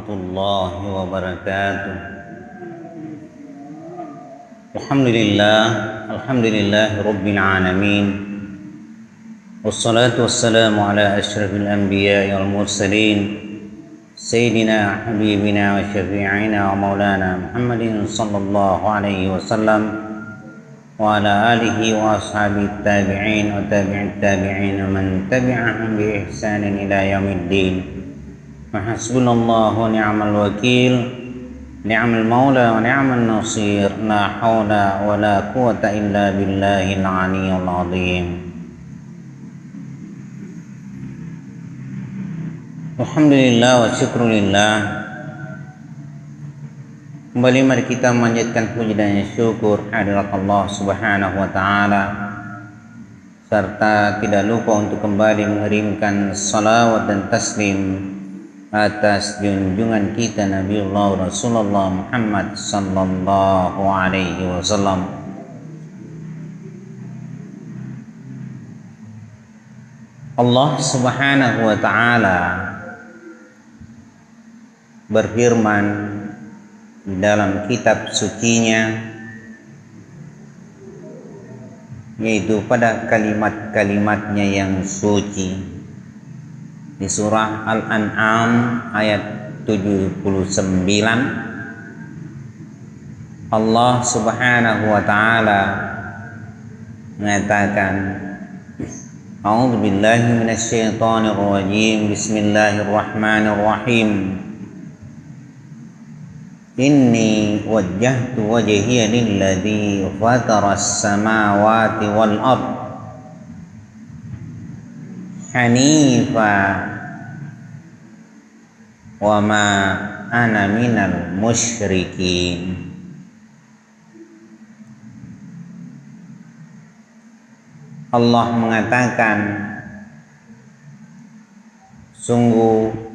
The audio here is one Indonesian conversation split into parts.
warahmatullahi wabarakatuh. Alhamdulillah rabbil alamin. Wassalatu wassalamu ala asyrafil anbiya'i wal mursalin sayyidina habibina wa syafi'ina wa maulana Muhammadin sallallahu alaihi wasallam wa ala alihi wa ashabihi tabi'in wa tabi'it tabi'in wa man tabi'ahum bi ihsanin ila yaumiddin. Hasbunallahu wa ni'mal wakil, ni'mal maula wa ni'mal nasir, la haula wa la quwata illa billahil aliyyil azim. Alhamdulillah wa syukrulillah. Kembali mari kita memanjatkan puji dan syukur hadirat Allah Subhanahu wa taala, serta tidak lupa untuk kembali mengirimkan salawat dan taslim atas junjungan kita Nabiullah Rasulullah Muhammad sallallahu alaihi wasallam. Allah Subhanahu wa taala berfirman di dalam kitab sucinya, yaitu pada kalimat-kalimatnya yang suci, di surah Al-An'am ayat 79, Allah Subhanahu wa taala mengatakan, A'udzu billahi minasyaitonir rajim. Bismillahirrahmanirrahim. Inni wajjahtu wajhiya lilladzi fataras samawati wal ard hanifa wa ma ana minal musyrikin. Allah mengatakan, sungguh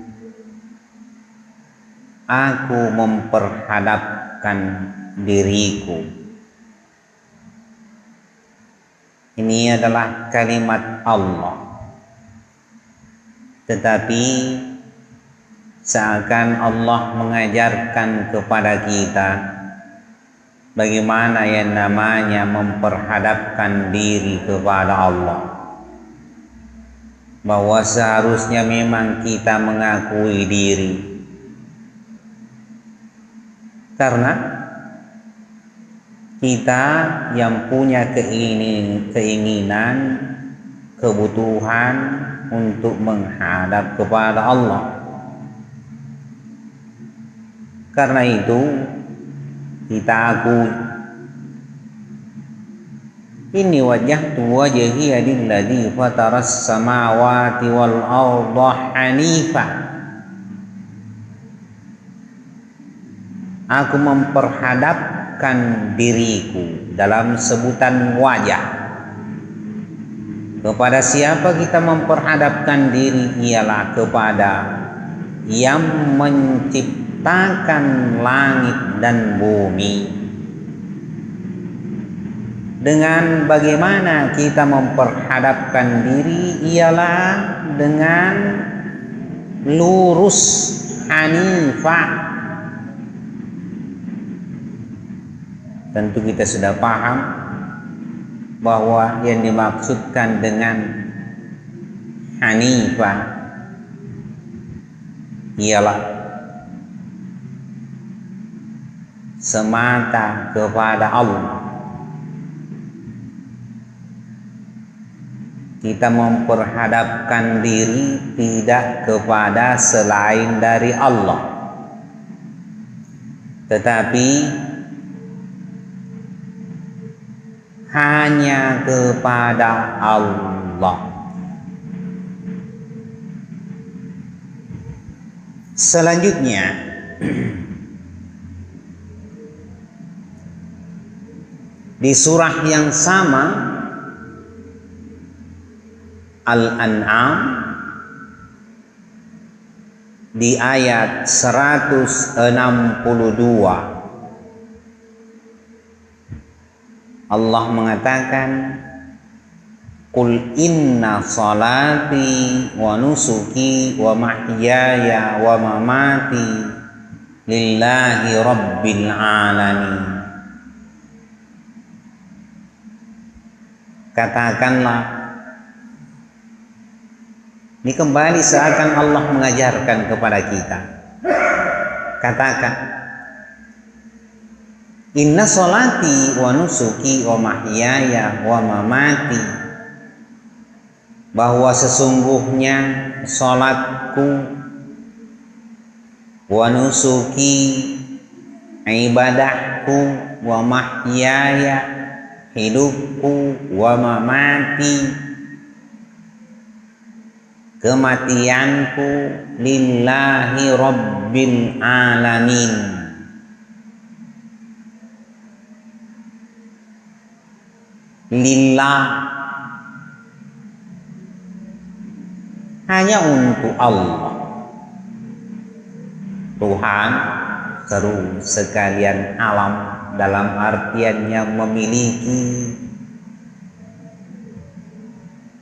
aku memperhadapkan diriku. Ini adalah kalimat Allah, tetapi seakan Allah mengajarkan kepada kita bagaimana yang namanya memperhadapkan diri kepada Allah, bahwa seharusnya memang kita mengakui diri, karena kita yang punya keinginan, kebutuhan untuk menghadap kepada Allah. Karena itu kita akui, inni wajjahtu wajhiya lilladzi fataras samawati wal arda hanifa. Aku memperhadapkan diriku dalam sebutan wajah. Kepada siapa kita memperhadapkan diri? Ialah kepada yang menciptakan langit dan bumi. Dengan bagaimana kita memperhadapkan diri? Ialah dengan lurus, hanifah. Tentu kita sudah paham bahwa yang dimaksudkan dengan hanifah ialah semata kepada Allah. Kita memperhadapkan diri tidak kepada selain dari Allah, tetapi hanya kepada Allah. Selanjutnya Di surah yang sama, Al-An'am, di ayat 162, Allah mengatakan, Qul inna salati wa nusuki wa mahyaya wa mamati lillahi rabbil alamin. Katakanlah, ini kembali seakan Allah mengajarkan kepada kita. Katakan, inna sholati wa nusuki wa mahyaya wa mamati, bahwa sesungguhnya sholatku, wa nusuki ibadahku, wa mahyaya hidupku, wa mamati kematianku, lillahi rabbil alamin, lillah, hanya untuk Allah, Tuhan seru sekalian alam, dalam artian yang memiliki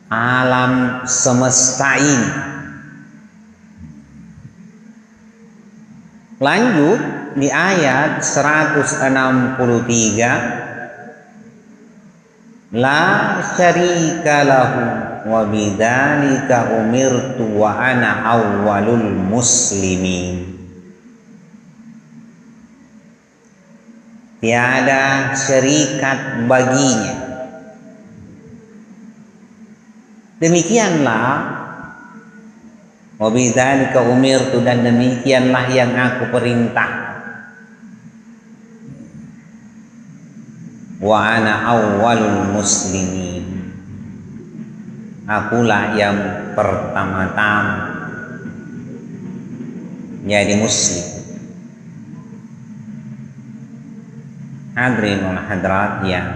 alam semesta ini. Lanjut di ayat 163, la syarika lahu wa bidzalika umirtu wa ana awwalul muslimin. Tiada syarikat baginya. Demikianlah, wa bidzalika umirtu, dan demikianlah yang aku perintah, wa ana awwalul muslimin, akulah yang pertama-tama jadi muslim. Hadirin wal hadirat yang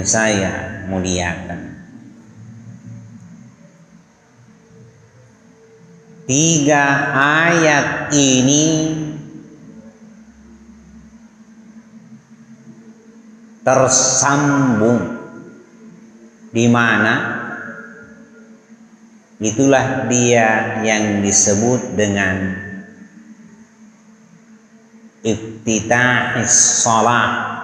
saya muliakan, tiga ayat ini tersambung, di mana itulah dia yang disebut dengan iftitahis shalah,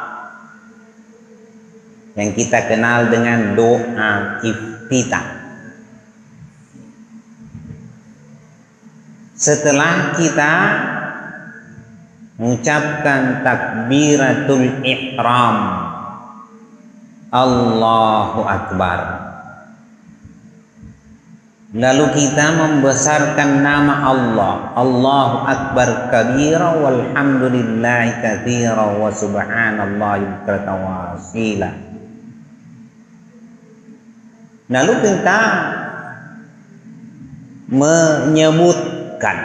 yang kita kenal dengan doa iftitah. Setelah kita mengucapkan takbiratul ihram, Allahu Akbar, lalu kita membesarkan nama Allah, Allahu Akbar kabira walhamdulillahi katsira wa subhanallahi bukratan wa asila. Lalu kita menyebutkan,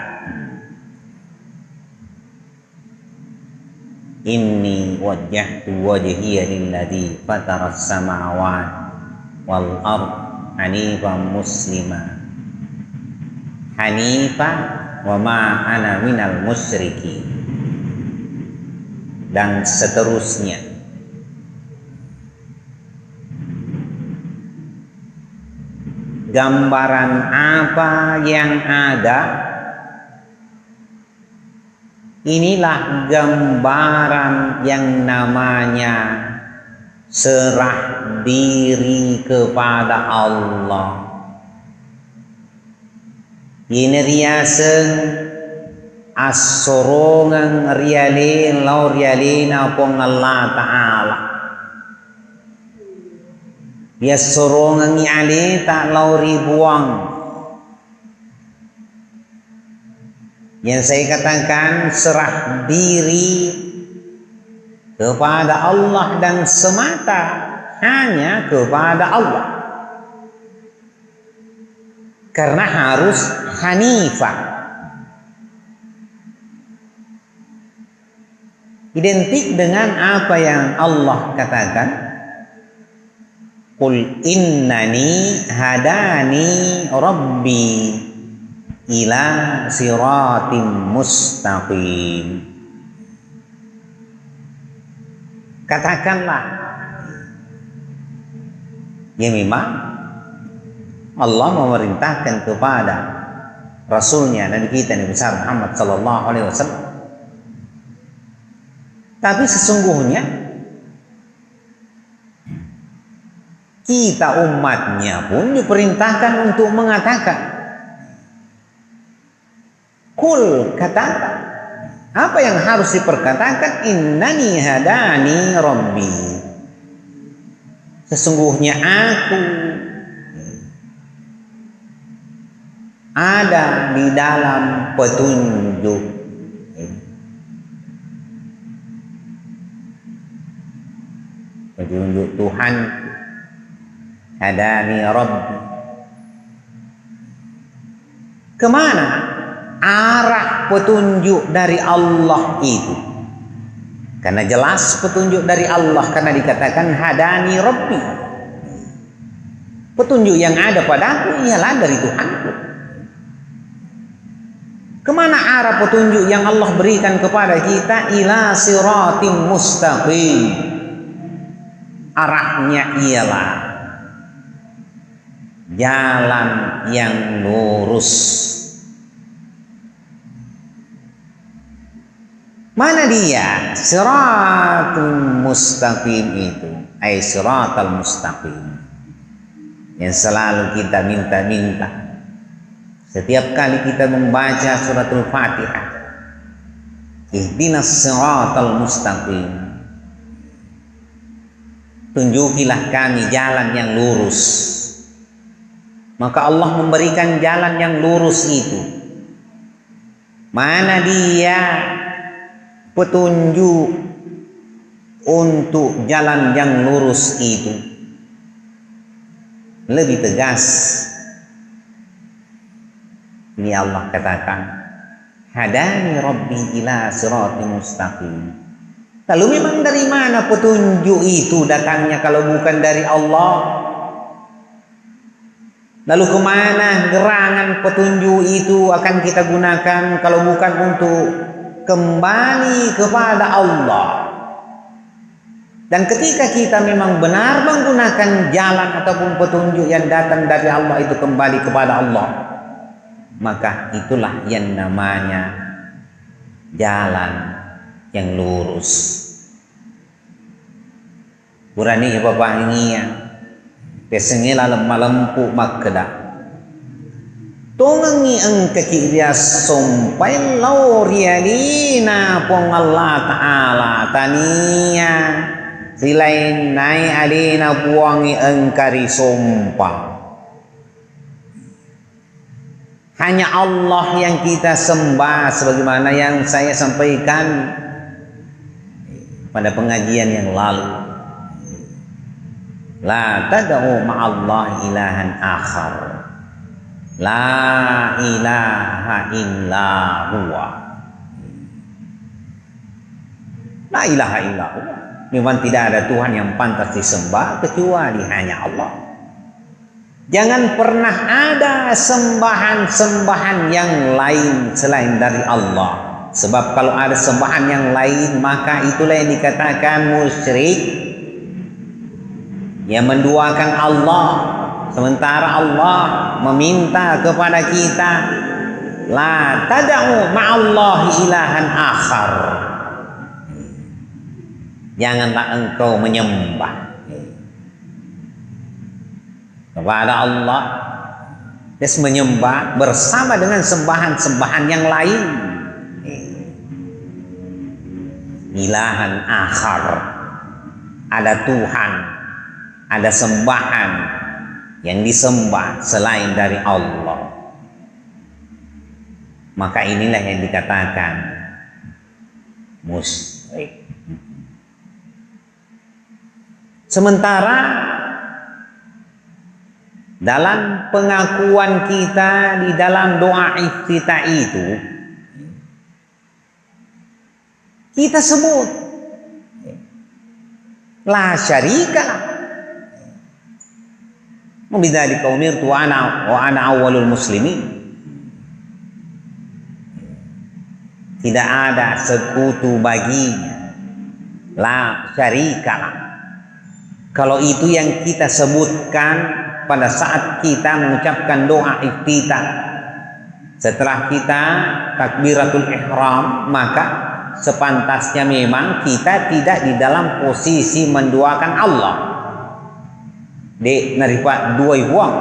inni wajjahtu wajhiya lilladzi fataras samawati wal ardh hanifan muslima hanifan wa ma ana minal musyrikin, dan seterusnya. Gambaran apa yang ada, inilah gambaran yang namanya serah diri kepada Allah. Ini riasen as-sorongan rialin lau rialina pong Allah Ta'ala. Dia sorongan ni tak lau ribuang. Yang saya katakan serah diri kepada Allah dan semata hanya kepada Allah, karena harus hanifah. identik dengan apa yang Allah katakan, qul innani hadani rabbi ila siratim mustaqim. Katakanlah, ya memang Allah memerintahkan kepada Rasulnya Nabi kita Nabi besar Muhammad sallallahu alaihi wasallam. Tapi sesungguhnya kita umatnya pun diperintahkan untuk mengatakan, kul, katakan. Apa yang harus diperkatakan? Innani hadani rabbi. Sesungguhnya aku ada di dalam petunjuk. Petunjuk Tuhan. Hadani rabbi. Kemana arah petunjuk dari Allah itu? Karena jelas petunjuk dari Allah, karena dikatakan hadani rabbi. Petunjuk yang ada padaku ialah dari Tuhanku. Kemana arah petunjuk yang Allah berikan kepada kita? Ila siratim mustaqim. Arahnya ialah jalan yang lurus. Mana dia? Siratul mustaqim itu, ay siratal mustaqim, yang selalu kita minta-minta setiap kali kita membaca suratul Fatihah. Ihdinas siratal mustaqim, tunjukilah kami jalan yang lurus. Maka Allah memberikan jalan yang lurus itu. Mana dia petunjuk untuk jalan yang lurus itu? Lebih tegas ini Allah katakan, hadani rabbi ila siratim mustaqim. Lalu memang dari mana petunjuk itu datangnya kalau bukan dari Allah? Lalu kemana gerangan petunjuk itu akan kita gunakan kalau bukan untuk kembali kepada Allah? Dan ketika kita memang benar menggunakan jalan ataupun petunjuk yang datang dari Allah itu kembali kepada Allah, maka itulah yang namanya jalan yang lurus. Kurani Bapak ini ya, pesengela malampu makda. Tungangi ang kakirya sumpay laurialina pong Allah Ta'ala taniya silain nai alina buangi ang karisumpa. Hanya Allah yang kita sembah, sebagaimana yang saya sampaikan pada pengajian yang lalu. La tad'u ma'allah ilahan akhar. La ilaha illa huwa. La ilaha illa huwa. Memang tidak ada Tuhan yang pantas disembah kecuali hanya Allah. Jangan pernah ada sembahan-sembahan yang lain selain dari Allah. Sebab kalau ada sembahan yang lain, maka itulah yang dikatakan musyrik, yang menduakan Allah. Sementara Allah meminta kepada kita, la tad'u ma'allahi ilahan akhar. Janganlah engkau menyembah kepada Allah, dan menyembah bersama dengan sembahan-sembahan yang lain. Ilahan akhar, ada Tuhan, ada sembahan yang disembah selain dari Allah. Maka inilah yang dikatakan musyrik. Sementara dalam pengakuan kita di dalam doa iftitah itu, kita sebut la syarika lah. Bidzalika umirtu wa ana awwalul muslimin. Tidak ada sekutu baginya, la syarika lah. Kalau itu yang kita sebutkan pada saat kita mengucapkan doa iftitah, setelah kita takbiratul ihram, maka sepantasnya memang kita tidak di dalam posisi mendoakan Allah de naripa dua ibuang.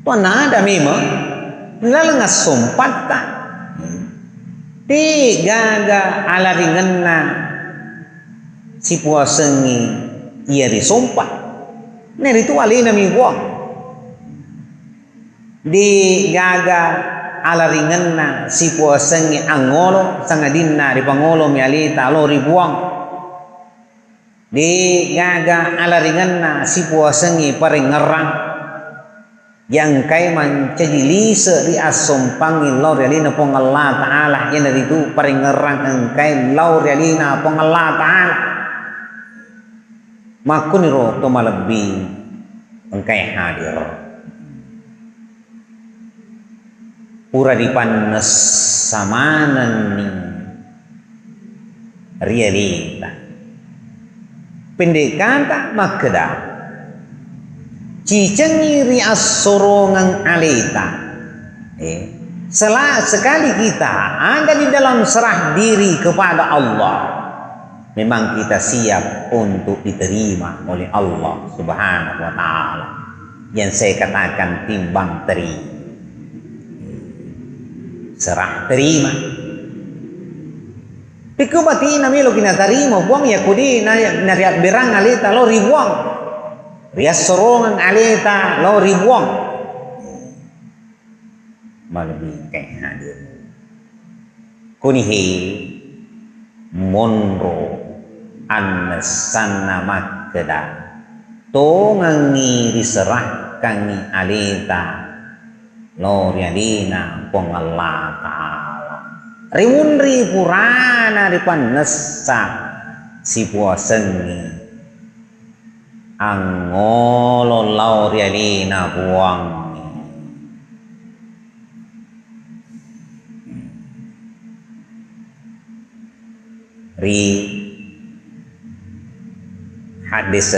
Tuan ada memang lalu ngasumpat tak gaga ala ringenna si puasengi ia disumpat neri itu alina mi buang di gaga ala ringenna si puasengi angolo sangadinna di pangolo mi alita lo ribuang di gaga ala ringenna si puasengi paring ngerang yang kai mencejilise di asumpangi lau realina pong Allah Ta'ala yang dari itu paling ngerang engkai lau realina pong Allah Ta'ala makuniro to malebih engkai hadir pura dipanes samanan ni realita pendekan tak makeda cicengi rias sorongan alita. Sekali kita ada di dalam serah diri kepada Allah, memang kita siap untuk diterima oleh Allah Subhanahu wa Ta'ala. Yang saya katakan timbang terima, serah terima. Piku bati nami lo kina terima buang ya kudi nariat berang alita lo ribuang. Rias sorongan alita lo ribuang malebih kayak hadir kunihi monro anasana makeda to ngangi diserah kangi alita lo riadina pong Allah Ta'ala rimunri purana dipanesa si puasengi angolo lau rialina buang ri hadis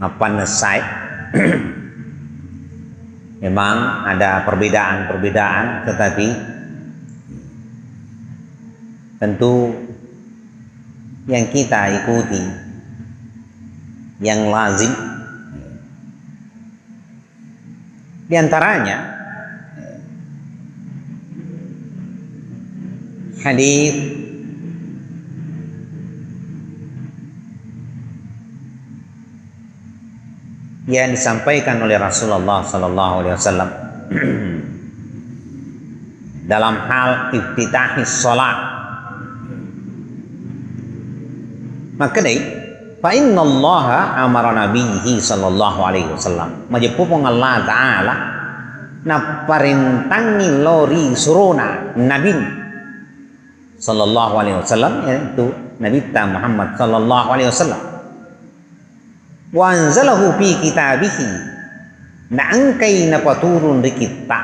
ngapanesai memang ada perbedaan tetapi tentu yang kita ikuti yang lazim di antaranya hadis yang disampaikan oleh Rasulullah sallallahu alaihi wasallam dalam hal iftitahis salat. Maka dai fa inna Allah amara nabiyhi sallallahu alaihi wasallam majapupong Allah Ta'ala na parintangi lori suruna nabi sallallahu alaihi wasallam yaitu Nabi Muhammad sallallahu alaihi wasallam wa anzalahu fi kitabihi na angkai na paturun di kita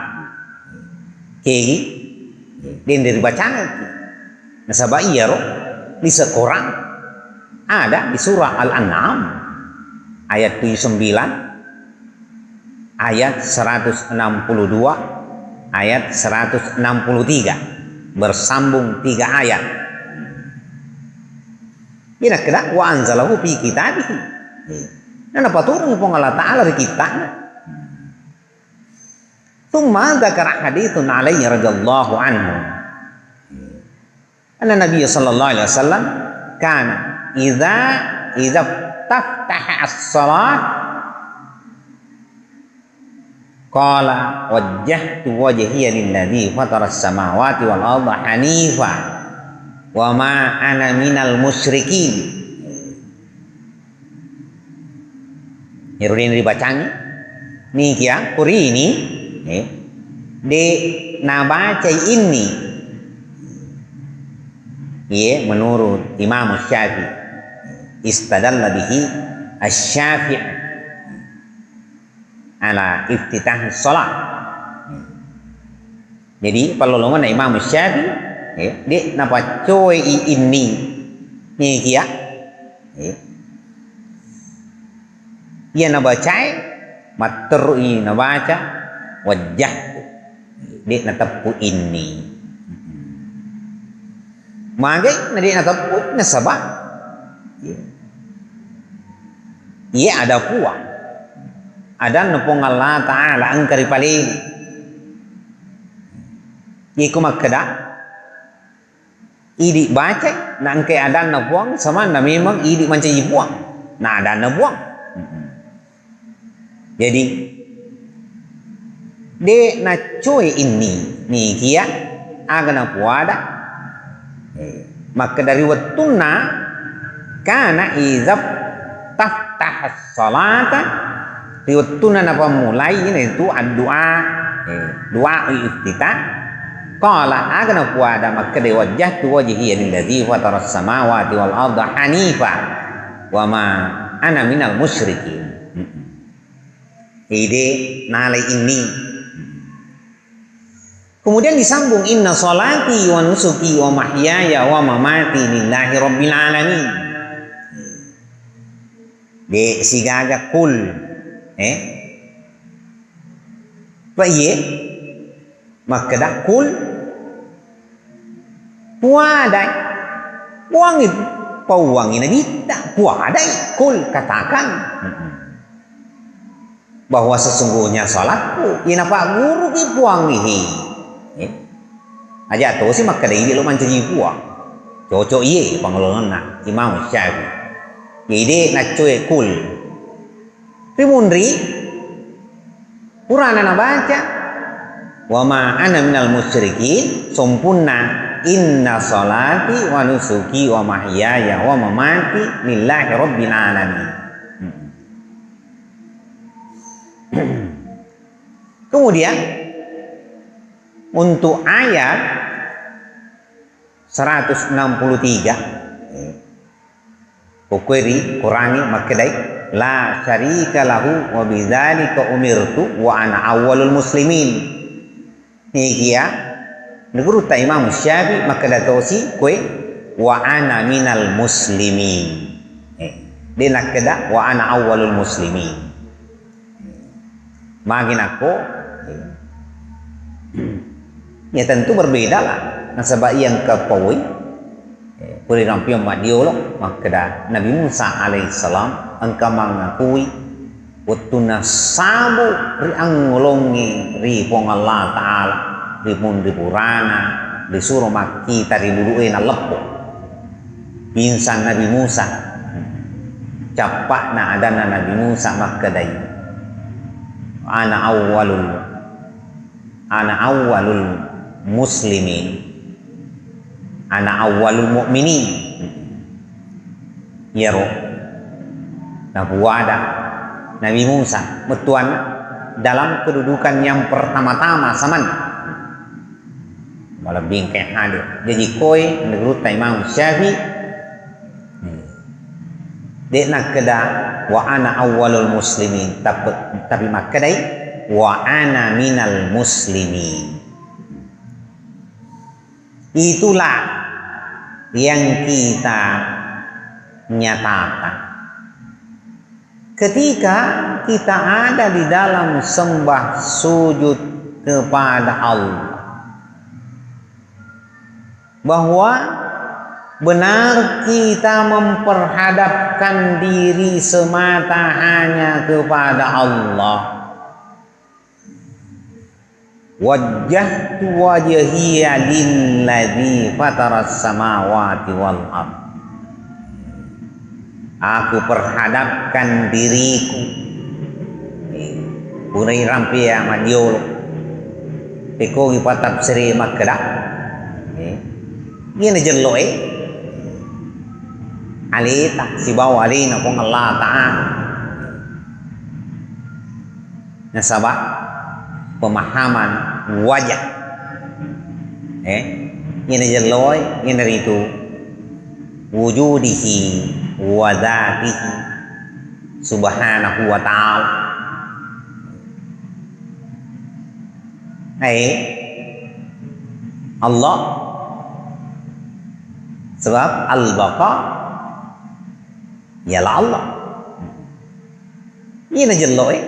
kegi din dari bacaan na sabayaro di sekorang ada di surah Al-An'am ayat 79 ayat 162 ayat 163 bersambung 3 ayat. Ina kena wa anzalahu fi kitabihi. Nana paturun pong Allah Ta'ala di kitabnya. Tsumma dzakara haditsun alaihi radhiyallahu anhu. Anna Nabi sallallahu alaihi wasallam kana idza taftaha as-salat qala wajjahtu wajhiya lilladzi fatara as-samawati wal arda hanifa wa ma ana minal musyrikin. Irudin dibacanya niki ya kuri ini de nabaca ini Ia menurut Imam Syafi'i istadalla bihi asy-Syafi'i ala iftitah salat. Jadi kalau mana Imam Syafi'i dia napa coy ini ni kia ia na baca matru'i na baca wajah dia na tepu ini magai na dia na tepu na sabah ia ada puang ada nupong Allah Ta'ala angkari paling ia kumakada idi baca na angkai ada na puang sama na memang idi mancaji puang na ada na puang. Jadi de na cuy ini ni kia agana puada maka dari wattuna kana izab taftah salata di wattuna napa mulai ini itu doa doa iftitah qala agana puada maka de wajjahtu wajhi lillazi fatara samawati wal arda hanifa wa ma ana minal musyrikin. Ide nalai ini. Kemudian disambung inna sholati wa nusuki wa mahyaya wa mamati lillahi rabbil alamin. De sigaga kul. Baye makada kul puadai wangit pauangin dita puadai kul katakan bahwa sesungguhnya salatku ina pak guru ki puangihi aja to si maka dai lo mancaji puang cocok iye panglona Imam Syafi'i ide na cuy kul rimunri Quran na baca wa ma ana minal musyrikin sempurna inna salati wa nusuki wa mahyaya wa mamati lillahi rabbil alamin. Kemudian untuk ayat 163 Bukhari Qurani makdai la syarika lahu wa bidzalika umirtu wa ana awwalul muslimin. Nikia neguru ta Imam Syafi'i makda tosi kue wa ana minal muslimin. Dia nakda wa ana awwalul muslimin. Makin aku ya tentu berbeda lah nasabah yang kepawai puri rampion madiolo maka Nabi Musa alaihissalam engkau mengakui wattuna sabu ri angolongi ri pong Allah Ta'ala ri pun di purana di suruh maki tari duluin alepo insan Nabi Musa capak na adana Nabi Musa maka dai ana awwalul muslimin ana awwalul mu'minin yaro nah buada Nabi Musa betuan dalam kedudukan yang pertama-tama saman malah bingkai hadir jadi koi menurut Imam Syafi'i dia nak keda wa ana awwalul muslimin tapi makadai wa ana minal muslimin. Itulah yang kita nyatakan ketika kita ada di dalam sembah sujud kepada Allah bahwa benar kita memperhadapkan diri semata hanya kepada Allah. Wajjahtu wajhiya lilladzi fataras samawati wal ardh. Aku perhadapkan diriku. Purai rampia madiolo. Teko patap seri makda. Ini jeloi. Alita si bawa alina kong Allah Ta'ala nasabah pemahaman wajah ini jeloi ini itu wujudihi wa dzatihi subhanahu wa ta'ala. Allah sebab al-baqa ialah Allah. Ini jelas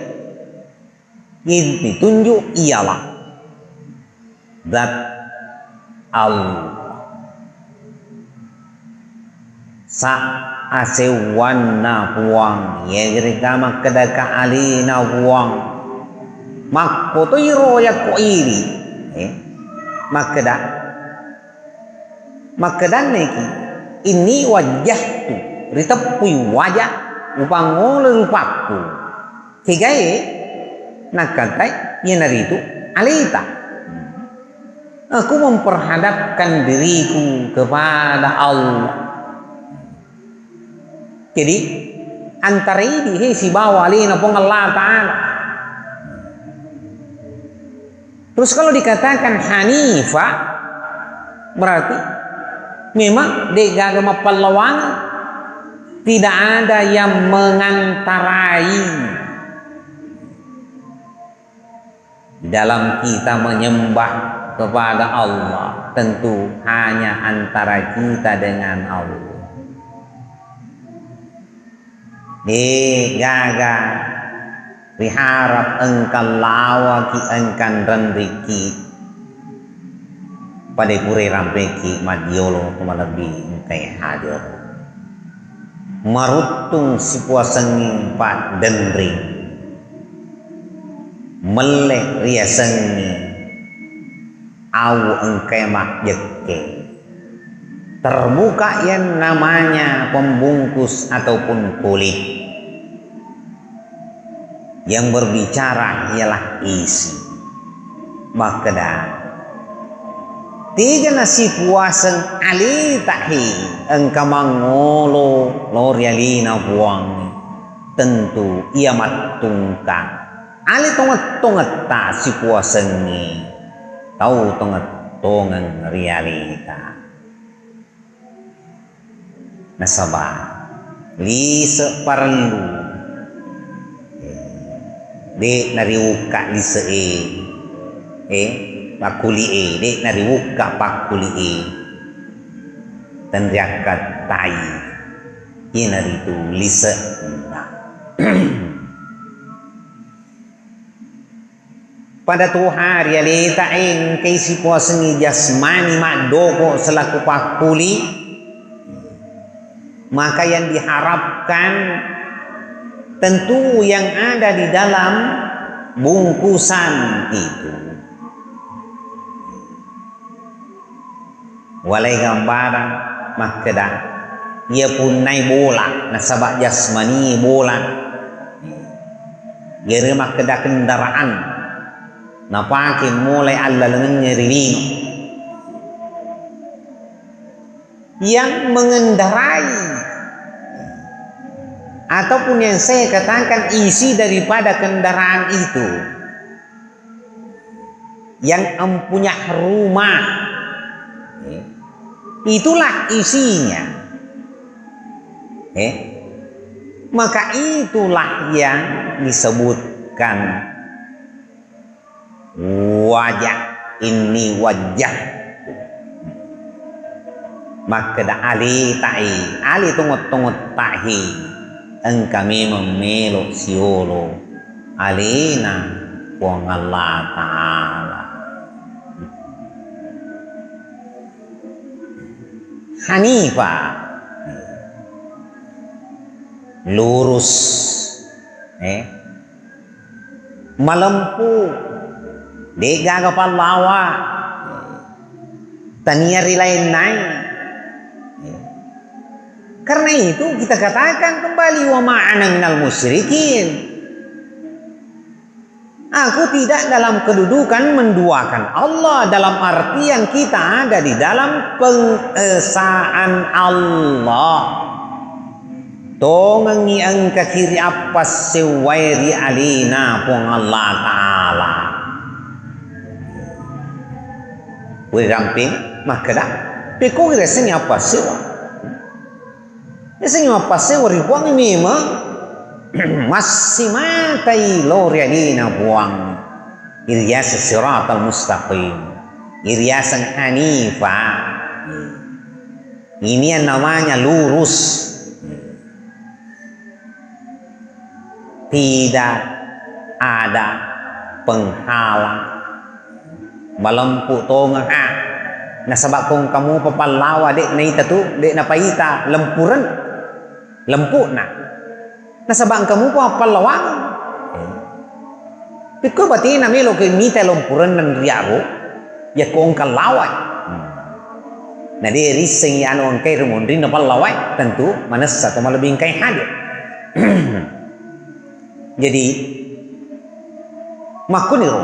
ini ditunjuk ialah zat Allah. Sa asewana puang ye gerika kedaka alina puang makkoto iroya ko iri makedan neki ini wajah tu ritapui wajah upangole rupaku kigai nakatai yenari itu alita aku memperhadapkan diriku kepada Allah. Jadi antara ini si bawa alina pun Allah Ta'ala. Terus kalau dikatakan Hanifah berarti memang di agama perlawanan tidak ada yang mengantarai dalam kita menyembah kepada Allah, tentu hanya antara kita dengan Allah. Gaga riharap engkau lawaki engkan rendiki pada pure rampeki madiolo tumalabi engkai hadir marutung si puasengi pak denring melek riasengi au engkai mak jekke terbuka yang namanya pembungkus ataupun kulit. Yang berbicara ialah isi. Maka tiga nasi puasan ali tahi engkau mangolo lorialina buang tentu ia matungkang ali tongat ta si puasan ni tahu tongan realita. Nasabah lisa perlu de nariuka lisa pakuli de nariuka pakuli dan riakat tai ini itu lisa pada Tuhan realita kaisi puasengi jasmani mak doko selaku pakuli. Maka yang diharapkan tentu yang ada di dalam bungkusan itu. Walai gambaran makkedah ia pun naik bola nasabak jasmani bola. Ia makkedah kendaraan napake mulai Allah lengan nyerilino yang mengendarai ataupun yang saya katakan isi daripada kendaraan itu yang mempunyai rumah itulah isinya maka itulah yang disebutkan wajah ini wajah maka ali ta'i ali tungut tahi engkami memeluk siolo alina wong Allah Ta'ala. Hanifah lurus malempu dega kapalawa taniari lain naik. Karena itu kita katakan kembali wa ma'ana minal musyrikin. Aku tidak dalam kedudukan menduakan Allah dalam artian kita ada di dalam pengesaan Allah. Tongangi angka kiri apa sewairi alina pun Allah Ta'ala. Wih ramping maka dah. Pekong rasanya apa sewa. Ising mapase wari buang mima masih matai loriadina buang iryas siratal mustaqim, iryasan hanifa. Ini yang namanya lurus. Tidak ada penghalang malampu tonga ha nasabak kung kamu papalawa dek na itatu dek na paita lempuran lempu na nasabak kamu papalawang piko bati na melo ke mita lempuran dan riaro ya kung kalawai na di rising ya anon kay rumundrin na palawai tentu manas satu malabing kay hadir. Jadi makuniro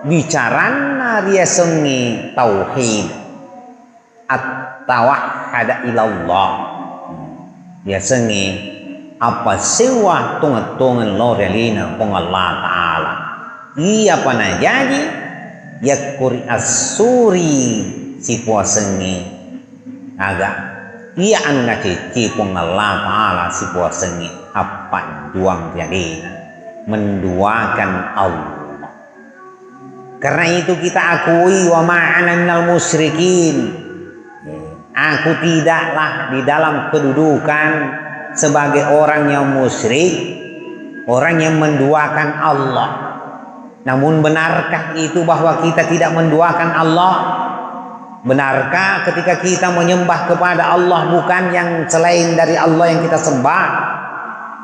bicarana dia sengi tauhid at-tawahhada ilallah dia sengi apa sewa tungan-tungan lorelina pong Allah Ta'ala iya pana jadi ya kuri asuri si puasengi agak iya anu ngaci pong Allah Ta'ala si puasengi apa juang jadi menduakan Allah. Karena itu kita akui wa ma'ana minal musyrikin. Aku tidaklah di dalam kedudukan sebagai orang yang musyrik, orang yang menduakan Allah. Namun benarkah itu bahwa kita tidak menduakan Allah? Benarkah ketika kita menyembah kepada Allah bukan yang selain dari Allah yang kita sembah?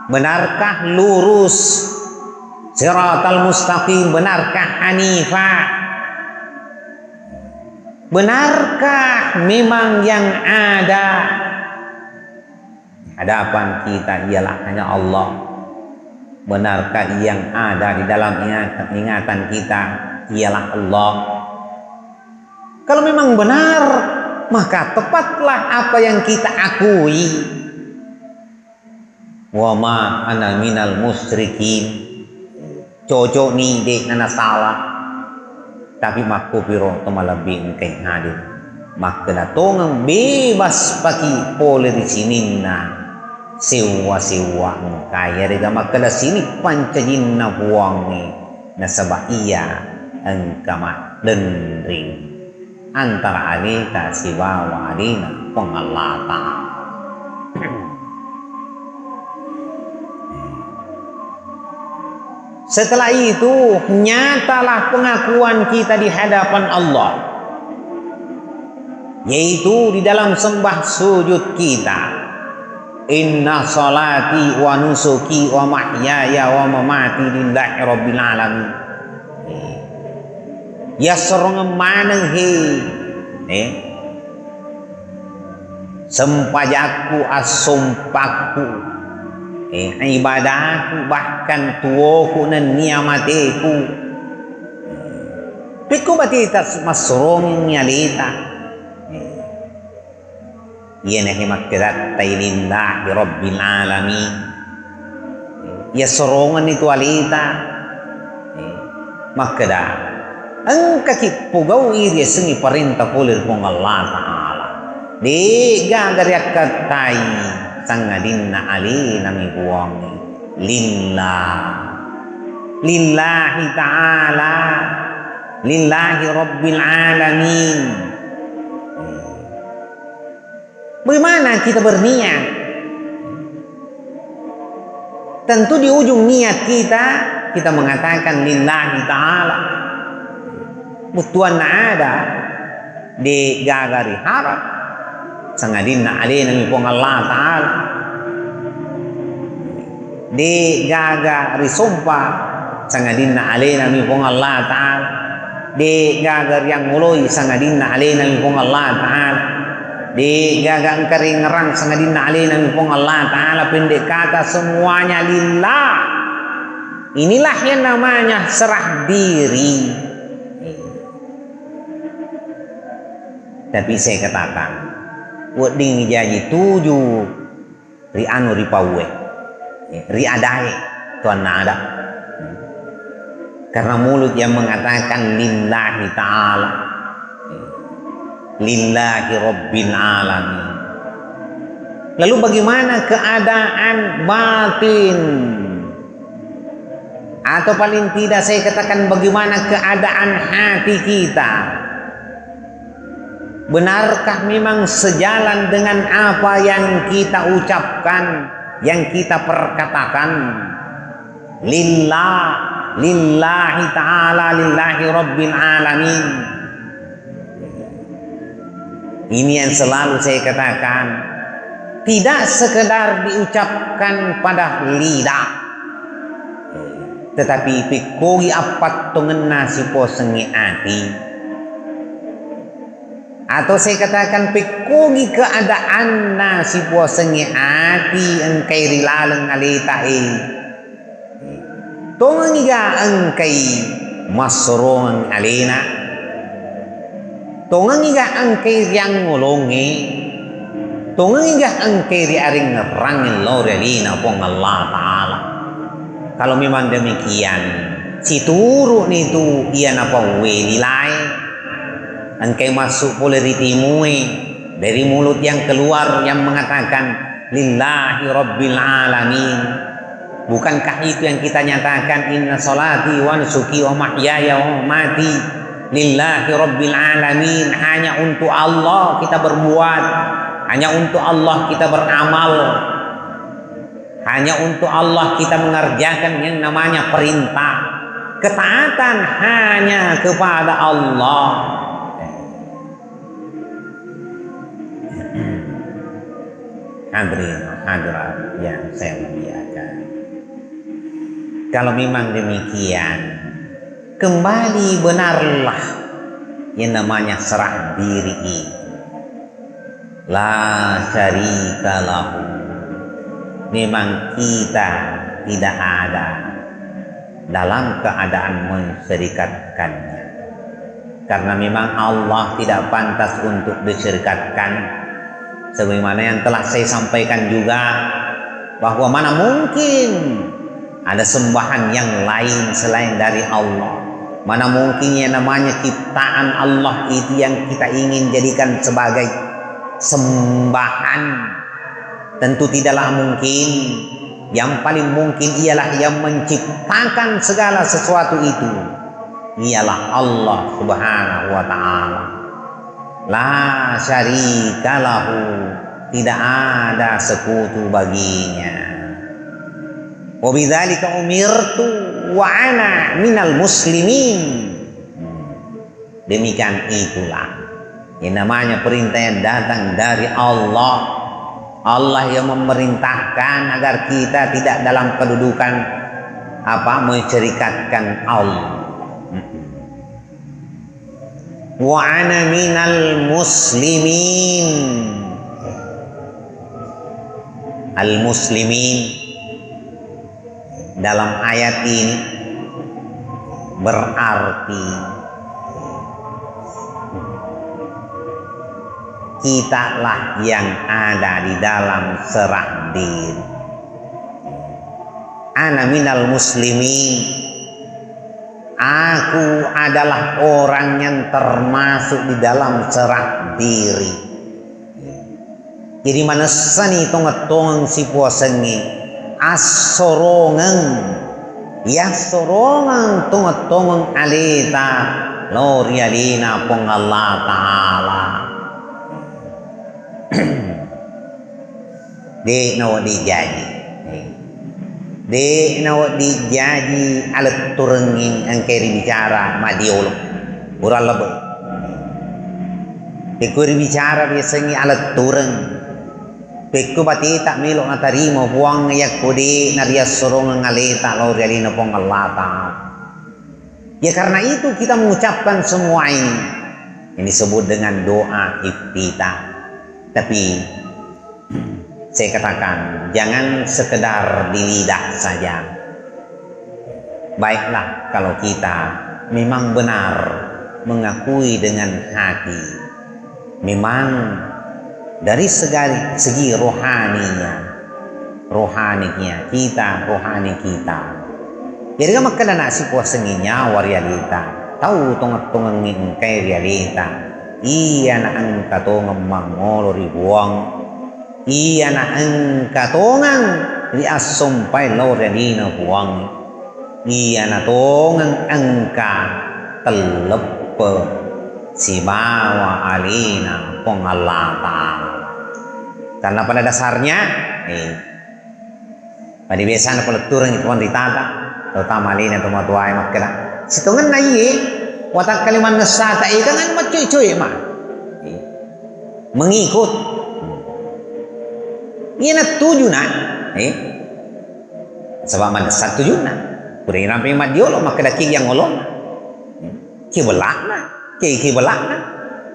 Benarkah lurus siratal mustaqim? Benarkah hanifah? Benarkah memang yang ada hadapan kita ialah hanya Allah? Benarkah yang ada di dalam ingatan kita ialah Allah? Kalau memang benar, maka tepatlah apa yang kita akui. Wa ma ana minal musyrikin. Cocok ni dek nana salah tapi makku piro temalabing kay hadir makna tongang bebas paki pole di sini na sewa kaya rega makna sini pancajin na buangi na sabah iya ang kama denring antara alita si bawa alina pengalata. Setelah itu nyatalah pengakuan kita di hadapan Allah, yaitu di dalam sembah sujud kita. Inna salati wa nusuki wa mahyaya wa mamati lillahi rabbil alamin. Ya serong maneng he sempajaku asumpaku ibadahku bahkan tuoku dan niamateku piku batitas masrong nyalita iya nahi makkirat lillahi rabbil alamin ya sorongan itu alita makada ang kakipugau iri sengi perintah kulir pong Allah Ta'ala di gagariak katai sangadinna ali nami buangi lillahi ta'ala lillahi rabbil alamin. Bagaimana kita berniat? Tentu di ujung niat kita mengatakan lillahi ta'ala butuan ada di gagari harap sangadinna ali nami pong Allah Ta'ala di gaga risumpah sangadinna ali nami pong Allah Ta'ala di gaga yang muloy sangadinna ali nami pong Allah Ta'ala di gaga kering ngerang sangadinna ali nami pong Allah Ta'ala. Pendek kata semuanya lillah. Inilah yang namanya serah diri. Tapi saya katakan wading jadi 7 ri anu ri pawe ri adae tuan ada karena mulut yang mengatakan lillahi ta'ala lillahi rabbil alamin Lalu bagaimana keadaan batin? Atau paling tidak saya katakan bagaimana keadaan hati kita? Benarkah memang sejalan dengan apa yang kita ucapkan, yang kita perkatakan? Lillahi ta'ala, lillahi rabbil alamin. Ini yang selalu saya katakan, tidak sekedar diucapkan pada lidah, tetapi pikoi apat tungena si posengi hati. Atau saya katakan pikoi keadaan si posengi hati engkai rilaleng alitai. Tungangiga engkai masrong alina. Tungangiga engkai yang ngulungi. Tungangiga engkai riaring rangin lorelina pong Allah Ta'ala. Kalau memang demikian, si turu itu ia napa welilai. Engkai masuk polaritimu dari mulut yang keluar yang mengatakan lillahi rabbil alamin. Bukankah itu yang kita nyatakan inna salati wa nusuki wa mahyaya wa mamati lillahi rabbil alamin. Hanya untuk Allah kita berbuat, hanya untuk Allah kita beramal, hanya untuk Allah kita mengerjakan yang namanya perintah. Ketaatan hanya kepada Allah. Hadirin hadirat yang saya muliakan, kalau memang demikian, kembali benarlah yang namanya serah diri itu. La syarika lahu. Memang kita tidak ada dalam keadaan mensyirikatkannya, karena memang Allah tidak pantas untuk disyirikatkan. Sebagaimana yang telah saya sampaikan juga, bahwa mana mungkin ada sembahan yang lain selain dari Allah. Mana mungkin yang namanya ciptaan Allah itu yang kita ingin jadikan sebagai sembahan. Tentu tidaklah mungkin. Yang paling mungkin ialah yang menciptakan segala sesuatu itu, ialah Allah Subhanahu wa Ta'ala. La syarika lahu, tidak ada sekutu baginya. Wa bidzalika umirtu wa ana minal muslimin. Demikian itulah yang namanya perintah yang datang dari Allah. Allah yang memerintahkan agar kita tidak dalam kedudukan mensyirikatkan Allah. Wa ana minal muslimin. Al-muslimin dalam ayat ini berarti kitalah yang ada di dalam serah diri. Ana minal muslimin. Aku adalah orang yang termasuk di dalam serah diri. Jadi mana sani tongatong si puasengi asorongan ya sorongan tongatong alita lori alina pong Allah Ta'ala. Di nawa dijaji. De nawa dijaji alat turengin ang keri bicara madiolo ural labo pekuri bicara biasanya alat tureng pekku bati tak milo ngatarimo buang yak kodi narias sorong ngaleta lo realina pong Allah Ta'ala. Ya karena itu kita mengucapkan semua ini disebut dengan doa iftitah. Tapi saya katakan, jangan sekedar di lidah saja. Baiklah kalau kita memang benar mengakui dengan hati, memang dari segi rohaninya kita, rohani kita. Jadi kan makanya nasi puasenginya warialita, tahu tongak-tongak ngingkai realita, iya na ang katong mangolo ribuang. iya na engka tongang di asumpai laurelina buang iya na tongang engka telepe si bawa alina pong Allah Ta'ala. Karena pada dasarnya pada biasanya peleturan itu pun ditata terutama alina atau matuai makna situngan na iya watak kaliman ngesata iya kan macuy-cuy mah mengikut iya na tujuh na sebab man satu tujuh na kuring rampai mat diolo maka daki yang ngolong kibelak na kibelak na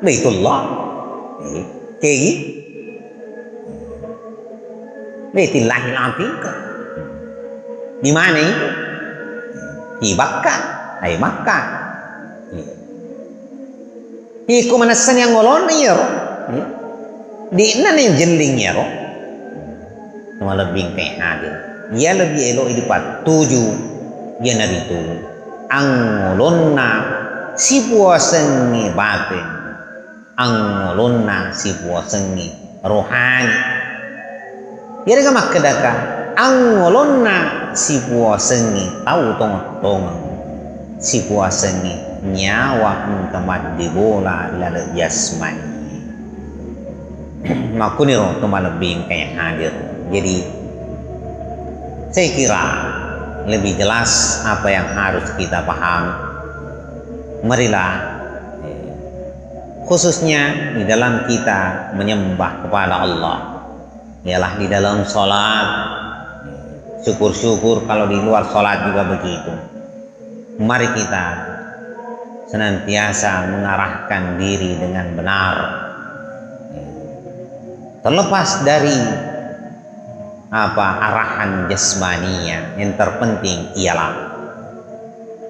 Baitullah kegi Baitillahil Atiq di mana itu di Makkah Makkah iku manasan yang ngolong ya ro di mana yang jeling ya ro cuma lebih kayak hadir dia lebih elok itu pat tujuh dia nabi itu angolonna si puasengi batin angolonna si puasengi rohani dia dengan makedaka angolonna si puasengi tahu tong si puasengi nyawa tempat di bola lalu jasmani makuni roh cuma lebih kayak hadir. Jadi saya kira lebih jelas apa yang harus kita paham. Marilah khususnya di dalam kita menyembah kepada Allah, ialah di dalam sholat. Syukur-syukur kalau di luar sholat juga begitu. Mari kita senantiasa mengarahkan diri dengan benar, terlepas dari arahan jasmania. Yang terpenting ialah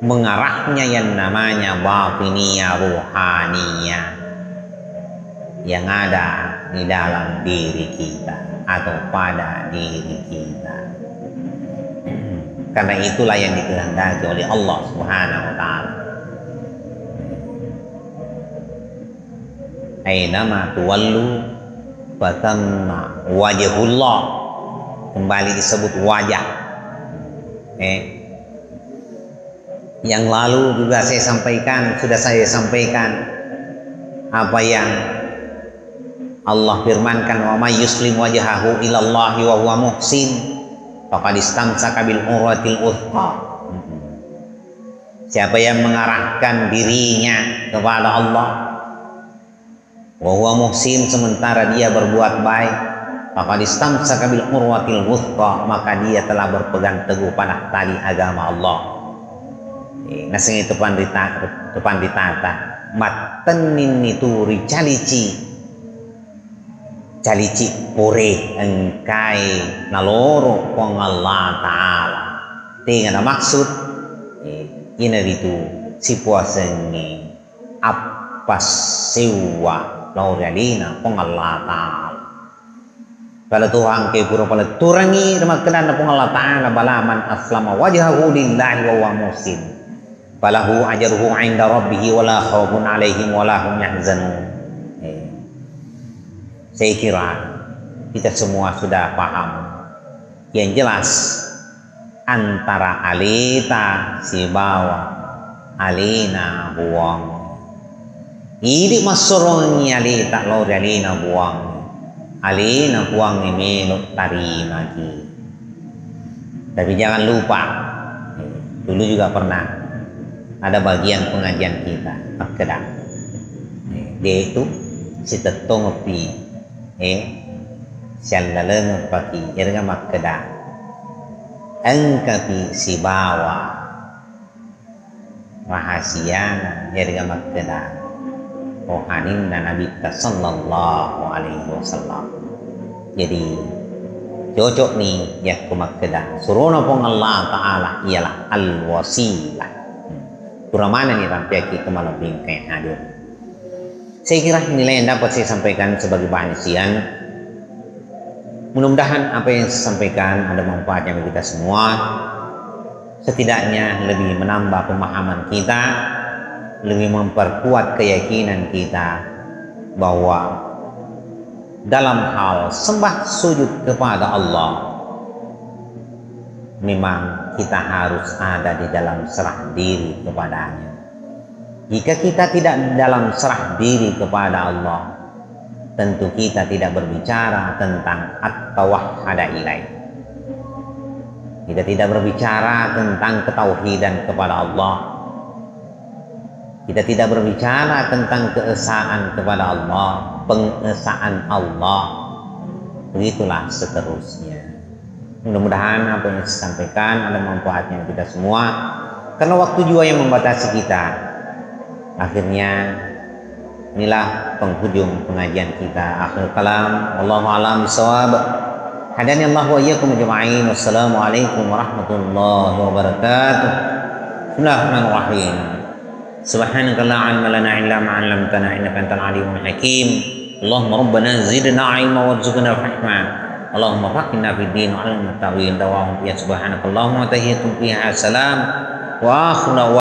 mengarahnya yang namanya batinia ruhania yang ada di dalam diri kita atau pada diri kita. Karena itulah yang dikehendaki oleh Allah Subhanahu wa Ta'ala. Ainama tuwallu fatamma wajhullah. Kembali disebut wajah. Yang lalu juga sudah saya sampaikan apa yang Allah firmankan, wa may yuslim wajhahu ilallahi wa huwa muhsin faqad istamsaka bil urwatil wuthqa. Siapa yang mengarahkan dirinya kepada Allah wa huwa muhsin sementara dia berbuat baik, faqad istamsaka bil urwatil wuthqa, maka dia telah berpegang teguh pada tali agama Allah. Nasing itu depan ditata matenin itu calici pore engkai naloro pong Allah Ta'ala. Tinggal maksud ini itu si puasengi apa sewa laurelina pong Allah Ta'ala. Kalau Tuhan ke pura pada turangi remakenan pong Allah Ta'ala balaman aslama wajhahu lillahi wa huwa muhsin falahu ajruhu 'inda rabbih wa la khaufun 'alaihim wa la hum yahzanun. Saya kira kita semua sudah paham. Yang jelas antara alita si bawa alina buang ini masurongnya alita lori alina buang alina buang melok tarima ki. Tapi jangan lupa, dulu juga pernah ada bagian pengajian kita Makedang. Dia itu si tetong ngopi sialaleng pagi irga Makedang engkapi si bawa rahasiana irga Makedang rohanin dan Nabi sallallahu alaihi wasallam. Jadi cocok nih ya ke Makedang suruhna pong Allah Ta'ala ialah al-wasilah. Kurang mana nih rampai kita malam bingkai hadir. Saya kira nilai yang dapat saya sampaikan sebagai bahan isian. Mudah-mudahan apa yang saya sampaikan ada manfaatnya bagi kita semua. Setidaknya lebih menambah pemahaman kita, lebih memperkuat keyakinan kita bahwa dalam hal sembah sujud kepada Allah, memang kita harus ada di dalam serah diri kepadanya. Jika kita tidak dalam serah diri kepada Allah, tentu kita tidak berbicara tentang at-tawahhada ilaih. Kita tidak berbicara tentang ketauhidan kepada Allah. Kita tidak berbicara tentang keesaan kepada Allah, pengesaan Allah. Begitulah seterusnya. Mudah-mudahan apa yang saya sampaikan ada manfaatnya kita semua. Karena waktu juga yang membatasi kita. Akhirnya inilah penghujung pengajian kita. Akhir kalam, wallahu a'lam bishawab. Hadani Allah wa iyyakum ajma'in. Wassalamualaikum warahmatullahi wabarakatuh. Bismillahirrahmanirrahim. Subhanaka la 'ilma lana illa ma 'allamtana innaka antal alimul hakim. Allahumma rabbana zidna 'ilma warzuqna fahma. Allahumma faqihna fid din wa 'allimna at-ta'wil. Dawahum ya subhanakallahumma wa tahiyyatuhum fiha salam wa akhiru